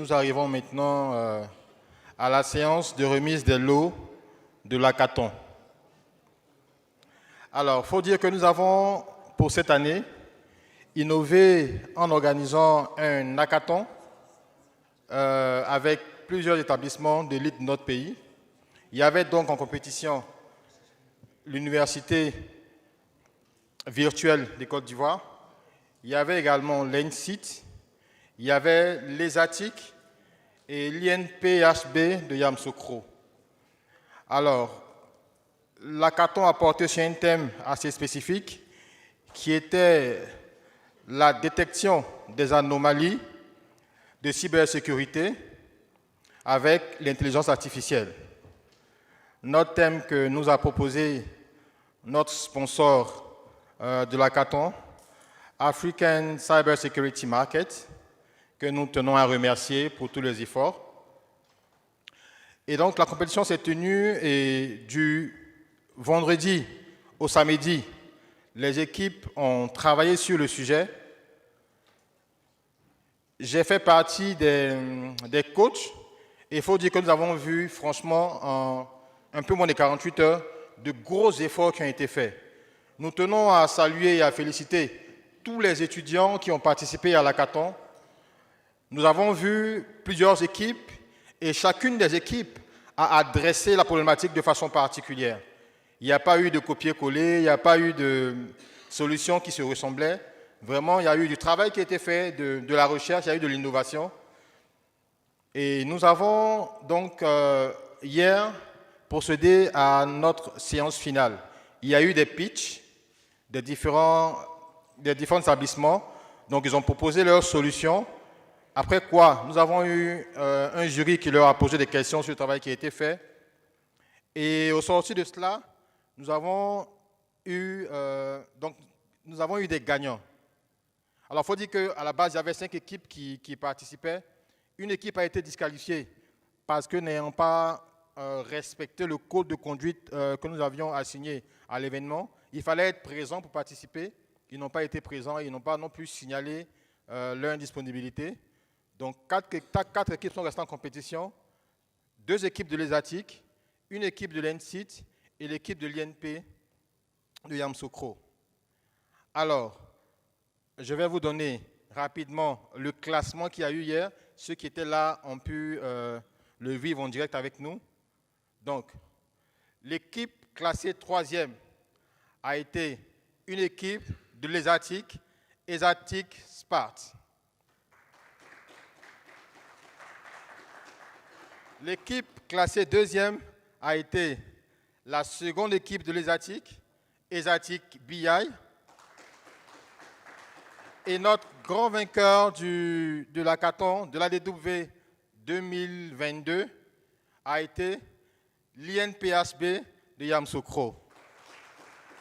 nous arrivons maintenant à la séance de remise des lots de l'hackathon. Alors, il faut dire que nous avons, pour cette année, innové en organisant un hackathon avec plusieurs établissements d'élite de notre pays. Il y avait donc en compétition l'Université virtuelle de Côte d'Ivoire. Il y avait également l'ENSIT. Il y avait l'ESATIC et l'INPHB de Yamoussoukro. Alors, l'hackathon a porté sur un thème assez spécifique qui était la détection des anomalies de cybersécurité avec l'intelligence artificielle. Notre thème que nous a proposé notre sponsor de l'hackathon, African Cyber Security Market, que nous tenons à remercier pour tous les efforts. Et donc la compétition s'est tenue et du vendredi au samedi, les équipes ont travaillé sur le sujet. J'ai fait partie des coachs et il faut dire que nous avons vu franchement en un peu moins de 48 heures de gros efforts qui ont été faits. Nous tenons à saluer et à féliciter tous les étudiants qui ont participé à l'hackathon. Nous avons vu plusieurs équipes et chacune des équipes a adressé la problématique de façon particulière. Il n'y a pas eu de copier-coller, il n'y a pas eu de solutions qui se ressemblaient. Vraiment, il y a eu du travail qui a été fait, de la recherche, il y a eu de l'innovation. Et nous avons donc hier procédé à notre séance finale. Il y a eu des pitchs des différents établissements. Donc, ils ont proposé leurs solutions. Après quoi, nous avons eu un jury qui leur a posé des questions sur le travail qui a été fait. Et au sortir de cela, nous avons eu des gagnants. Alors, il faut dire qu'à la base, il y avait 5 équipes qui participaient. Une équipe a été disqualifiée parce que n'ayant pas respecté le code de conduite que nous avions assigné à l'événement, il fallait être présent pour participer. Ils n'ont pas été présents et ils n'ont pas non plus signalé leur indisponibilité. Donc, 4 équipes sont restées en compétition. 2 équipes de l'ESATIC, une équipe de l'ENSIT et l'équipe de l'INP de Yamoussoukro. Alors, je vais vous donner rapidement le classement qu'il y a eu hier. Ceux qui étaient là ont pu le vivre en direct avec nous. Donc, l'équipe classée 3e a été une équipe de l'ESATIC, ESATIC Spart. L'équipe classée 2e a été la seconde équipe de l'ESATIC, ESATIC BI. Et notre grand vainqueur de l'hackathon de l'ADW 2022 a été l'INPHB de Yamoussoukro.